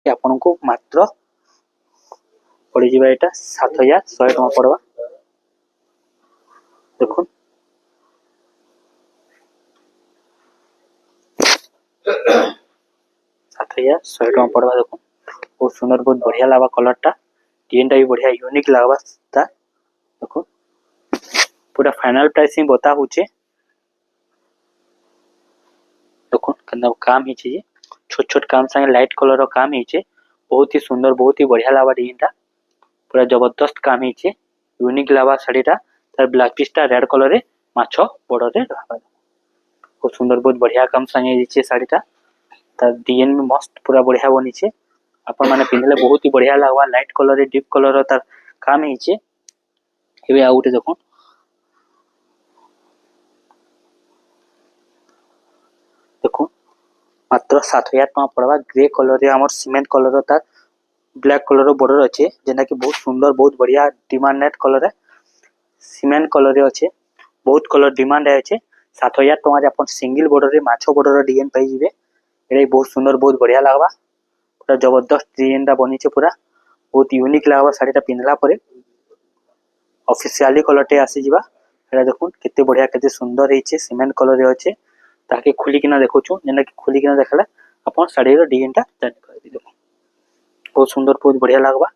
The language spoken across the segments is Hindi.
आपको मात्र पड़ जाए यहाँ 7100 टଙ୍କା पड़वा। देखो 7100 टଙ୍କା पड़वा। देखो बहुत सुंदर बहुत बढ़िया लगा कलर टा, डिजाइन टा भी बढ़िया यूनिक लगवा। देखो पूरा फाइनल प्राइस ही बता हुचे। देखो केना काम ही छे, छोट छोट काम संगे लाइट कलर रो काम ही छे। बहुत ही सुंदर बहुत ही बढ़िया लगा डिजाइन टा, पूरा जबरदस्त काम ही छे, यूनिक लगा साड़ी टा। तार ब्लैक पीस टा रेड कलर रे माछो बॉर्डर रे रहबा। बहुत सुंदर बहुत बढ़िया काम संगे छे साड़ी टा। तार डिजाइन में मस्त पूरा बढ़िया बनी छे। अपन माने पिनले बहुत ही बढ़िया लगवा, लाइट कलर रे डीप कलर रो तार काम ही छे। एबे आउटे देखो देखो मात्र 7000 टଙ୍କା पड़वा। ग्रे कलर रे हमर सीमेंट कलर रो तार ब्लैक कलर रो बॉर्डर अच्छे, जेना कि बहुत सुंदर बहुत बढ़िया डिमांड नेट कलर है। सीमेंट कलर रे अच्छे, बहुत कलर डिमांड है अच्छे। 7000 टଙ୍କା रे अपन सिंगल बॉर्डर रे माछो बॉर्डर रो डिजाइन पाई जिवे। एरे बहुत सुंदर बहुत बढ़िया लागबा, पूरा जबरदस्त डिजाइन दा बनी छे, पूरा बहुत यूनिक लागबा। साड़ी टा पिनला परे ऑफिशियली कलर टे आसी जिबा। एरा देखुन केते बढ़िया केते सुंदर हेचे, सीमेंट कलर रे अच्छे। ताके खुली किना देखो छु, जेना कि खुली किना देखला अपन साड़ी रो डिजाइन टा जानि कर दिबो। बहुत सुंदर बहुत बढ़िया लागबा,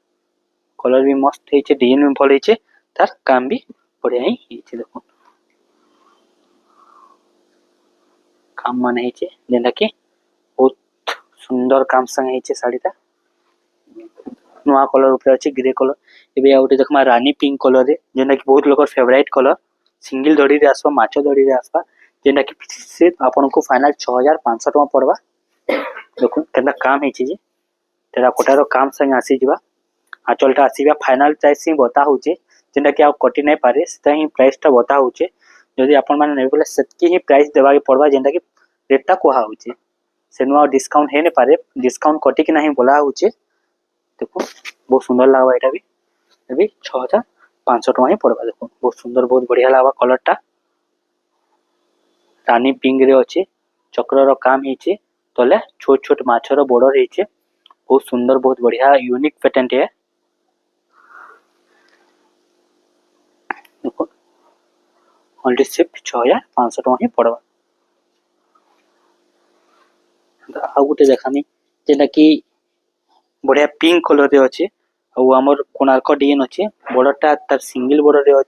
कलर भी मस्त हेचे, डिजाइन भी भल हेचे, तार काम भी बढ़िया ही हेचे। देखो काम मान हेचे, जेना कि बहुत सुंदर काम संग हेचे साड़ी टा। नुआ कलर ऊपर अछि ग्रे कलर। एबे आउटे देखमा रानी पिंक कलर रे, जेना कि बहुत लोकर फेवरेट कलर। सिंगल दड़ी रे आसबा, माछो दड़ी रे आसबा, जेना कि से आपन को फाइनल 6500 टଙ୍କା पड़वा। देखो केना काम हेचे जे टेराकोटा रो काम संग आसी जिबा। आंचलटा आसीबा फाइनल प्राइस ही बता होचे, जेना कि आप कटि नै पारे सेता ही प्राइस टा बता होचे। जदि आपन माने नै बोले सेतकी ही प्राइस देबा के पड़वा, जेना कि रेट टा कोहा होचे। सेनुआ डिस्काउंट हे नै पारे, डिस्काउंट कटि कि नाही बोला होचे। देखो बहुत सुंदर लागबा, एटा भी 6500 टଙ୍କା ही पड़वा। देखो बहुत सुंदर बहुत बढ़िया लागबा कलर टा, रानी पिंक रे अछि, चक्र रो काम हेचे। तले छोट छोट माछो रो बॉर्डर हेचे, बहुत सुंदर बहुत बढ़िया यूनिक पैटर्न है। देखो ओनली सिर्फ 6500 टଙ୍କା ही पड़वा। आ गुटे देखामी, जेना कि बढ़िया पिंक कलर रे अछि। आ हमर कोणार्क डिजाइन अछि, बॉर्डर टा तार सिंगल बॉर्डर रे